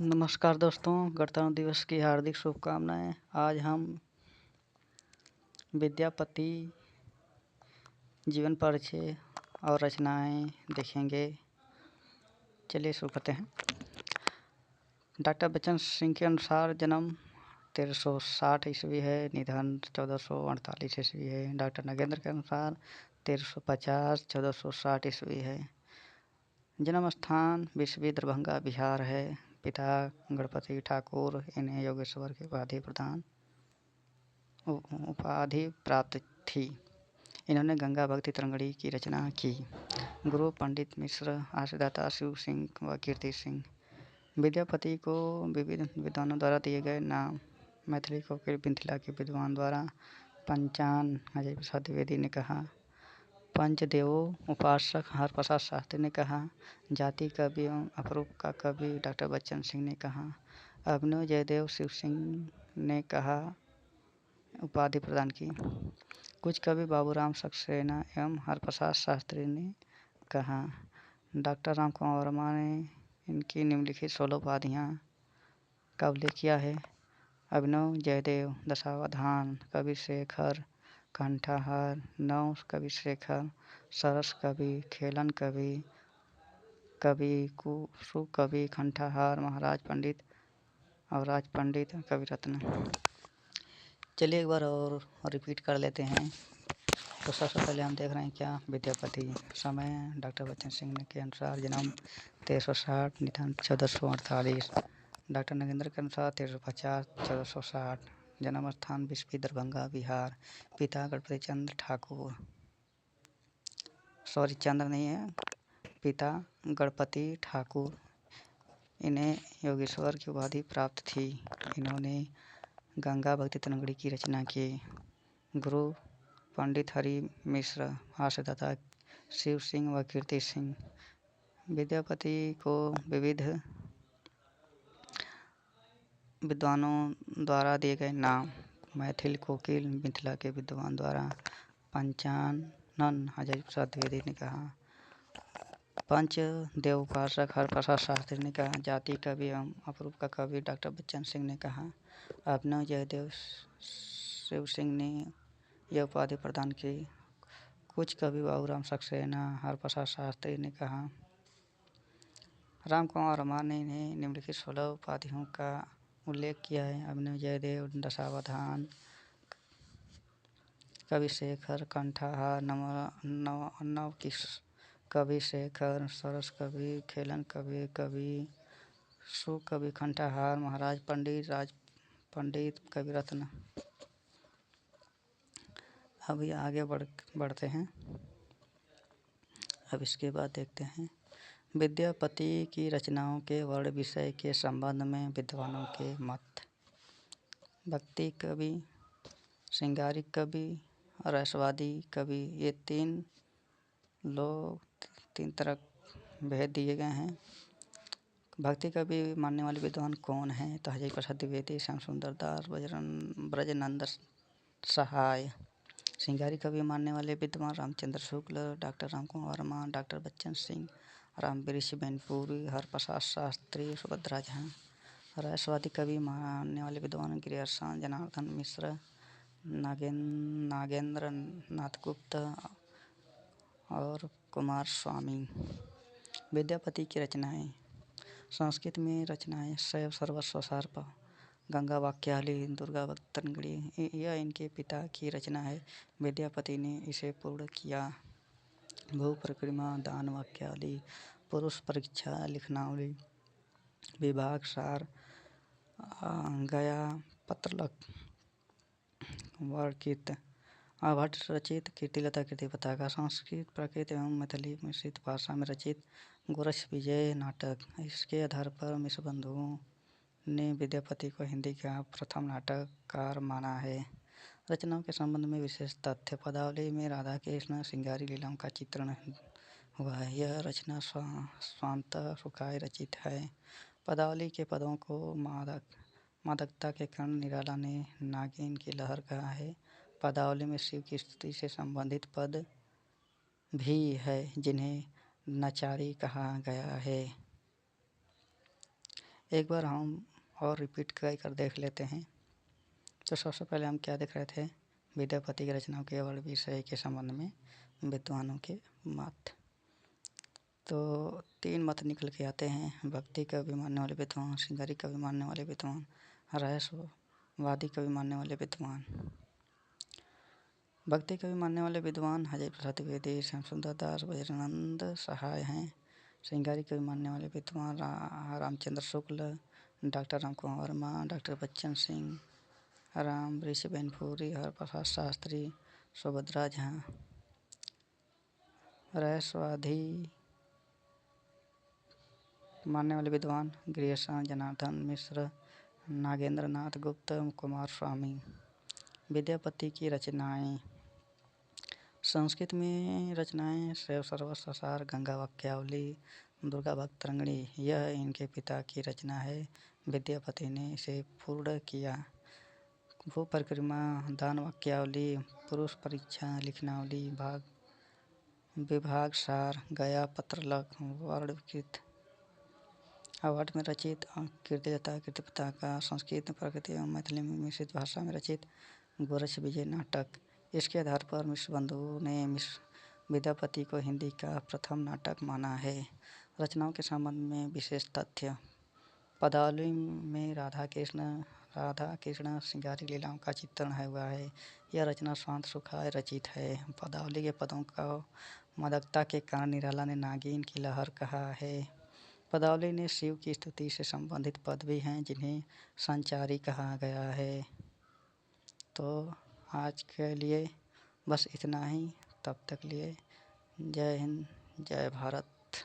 नमस्कार दोस्तों, गणतंत्र दिवस की हार्दिक शुभकामनाएं। आज हम विद्यापति जीवन परिचय और रचनाएं देखेंगे। चलिए शुरू करते हैं। डॉक्टर बच्चन सिंह के अनुसार जन्म 1360 ईस्वी है, निधन 1448 ईस्वी है। डॉक्टर नगेंद्र के अनुसार 1350 1460 ईस्वी है। जन्म स्थान विश्वविद्यालय दरभंगा बिहार है। पिता गणपति ठाकुर, इन्हें योगेश्वर की उपाधि प्राप्त थी। इन्होंने गंगा भक्ति तरंगड़ी की रचना की। गुरु पंडित मिश्र, आश्रयदाता शिव सिंह व कीर्ति सिंह। विद्यापति को विविध विद्वानों द्वारा दिए गए नाम। मैथिली को मिथिला के विद्वान द्वारा पंचान अजय प्रसाद द्विवेदी ने कहा। पंचदेवों उपासक हरप्रसाद शास्त्री ने कहा। जाति कवि एवं अपरूप का कवि डॉक्टर बच्चन सिंह ने कहा। अभिनव जयदेव शिव सिंह ने कहा उपाधि प्रदान की। कुछ कवि बाबूराम सक्सेना एवं हरप्रसाद शास्त्री ने कहा। डॉक्टर राम कुमार वर्मा ने इनकी निम्नलिखित 16 उपाधियाँ का उल्लेख किया है। अभिनव जयदेव, दशावधान, कवि शेखर, कंठाहार, नव कवि शेखर, सरस कवि, खेलन कवि, कवि कुसु कवि, कंठाहार, महाराज पंडित और राज पंडित, कवि रत्न। चलिए एक बार और रिपीट कर लेते हैं। तो सबसे पहले हम देख रहे हैं क्या विद्यापति। समय डॉक्टर बच्चन सिंह के अनुसार जन्म 1360, निधन 1448। डॉक्टर नगेंद्र के अनुसार 1350 1460। जन्म स्थान विश्वविद्यालय दरभंगा बिहार। पिता गणपति चंद्र ठाकुर, चंद्र नहीं है, पिता गणपति ठाकुर, इन्हें योगेश्वर की उपाधि प्राप्त थी। इन्होंने गंगा भक्ति तरंगड़ी की रचना की। गुरु पंडित हरि मिश्र, आश्रयदाता शिव सिंह व कीर्ति सिंह। विद्यापति को विविध विद्वानों द्वारा दिए गए नाम। मैथिल कोकिल मिथिला के विद्वान द्वारा पंचानन अजय प्रसाद द्विवेदी ने कहा। पंच देव उपासक हरप्रसाद शास्त्री ने कहा। जाति कवि एवं अपरूप का कवि डॉक्टर बच्चन सिंह ने कहा। अभिनव जयदेव शिव सिंह ने यह उपाधि प्रदान की। कुछ कवि बाबूराम सक्सेना, हरप्रसाद शास्त्री ने कहा। राम कुमार वर्मा ने इन्हें निम्नलिखित 16 उपाधियों का उल्लेख किया है। अभिनव जयदेव, दशावधान, कवि शेखर, कंठाहार, नव कवि शेखर, सरस कवि, खेलन कवि, कवि सुकवि, कंठाहार, महाराज पंडित, राज पंडित, कवि रत्न। अभी आगे बढ़ते हैं। अब इसके बाद देखते हैं विद्यापति की रचनाओं के वर्ण विषय के संबंध में विद्वानों के मत। भक्ति कवि, श्रृंगारिक कवि, रसवादी कवि, ये तीन तरह भेद दिए गए हैं। भक्ति कवि मानने वाले विद्वान कौन हैं? तो अजय प्रसाद द्विवेदी, श्याम सुंदर दास, ब्रजनंदन सहाय। श्रृंगारी कवि मानने वाले विद्वान रामचंद्र शुक्ल, डॉक्टर राम कुमार वर्मा, डॉक्टर बच्चन सिंह, राम वृक्ष बैनपुरी, हरप्रसाद शास्त्री, सुभद्रा झा। रहस्यवादी कवि मानने वाले विद्वान गिरिहर जनार्दन मिश्र, नागेंद्र नाथ गुप्त और कुमार स्वामी। विद्यापति की रचनाएं। संस्कृत में रचनाएं शैव सर्वस्व सर्प, गंगा वाक्यावली, दुर्गा भक्ति तरंगड़ी, यह इनके पिता की रचना है। विद्यापति ने इसे पूर्ण किया। भू परिक्रमा, दान वाक्यावली, पुरुष परीक्षा लिखनावली, विभाग सार, गया पत्रलक, वर्णकृत, भट्ट रचित कीर्तिलता कीर्ति पताका, संस्कृत प्राकृत एवं मैथिली मिश्रित भाषा में रचित गोरक्ष विजय नाटक। इसके आधार पर मिश्र बंधुओं ने विद्यापति को हिंदी का प्रथम नाटककार माना है। रचनाओं के संबंध में विशेष तथ्य। पदावली में राधा कृष्ण श्रृंगारी लीलाओं का चित्रण हुआ है। यह रचना स्वांत सुखाय रचित है। पदावली के पदों को मादकता के कारण निराला ने नागिन की लहर कहा है। पदावली में शिव की स्तुति से संबंधित पद भी है जिन्हें नचारी कहा गया है। एक बार हम और रिपीट कर देख लेते हैं। तो सबसे पहले हम क्या देख रहे थे, विद्यापति की रचनाओं के और विषय के संबंध में विद्वानों के मत। तो 3 मत निकल के आते हैं, भक्ति कवि मानने वाले विद्वान, श्रृंगारी कवि मानने वाले विद्वान, रहस्यवादी कवि मानने वाले विद्वान। भक्ति कवि मानने वाले विद्वान अजय प्रसाद द्विवेदी, श्याम सुंदर दास, बजरानंद सहाय हैं। श्रृंगारी कवि मानने वाले विद्वान रामचंद्र शुक्ल, डॉक्टर राम कुमार वर्मा, डॉक्टर बच्चन सिंह, राम ऋषिबेन फूरी, हरप्रसाद शास्त्री, सुभद्रा झा। रहस्यवादी मानने वाले विद्वान ग्रियसन, जनार्दन मिश्र, नागेंद्र नाथ गुप्त, कुमार स्वामी। विद्यापति की रचनाएं। संस्कृत में रचनाएं शैव सर्वस्व सार, गंगा वाक्यावली, दुर्गा भक्त तरंगिणी, यह इनके पिता की रचना है। विद्यापति ने इसे पूर्ण किया। भू परिक्रमा, दान वाक्यावली, पुरुष परीक्षा, लिखनावली, विभाग सार, गया पत्रलक, वर्णकृत। अवार्ड में रचित कीर्तिलता, कीर्ति पताका, संस्कृत में प्रकृति एवं मैथिली में मिश्रित भाषा में रचित गोरक्ष विजय नाटक। इसके आधार पर मिश्र बंधु ने विद्यापति को हिंदी का प्रथम नाटक माना है। रचनाओं के संबंध में विशेष तथ्य। पदावली में राधा कृष्ण श्रृंगारी लीलाओं का चित्रण हुआ है। यह रचना शांत सुखाय रचित है। पदावली के पदों का मादकता के कारण निराला ने नागिन की लहर कहा है। पदावली ने शिव की स्तुति से संबंधित पद भी हैं जिन्हें संचारी कहा गया है। तो आज के लिए बस इतना ही। तब तक लिए जय हिंद, जय भारत।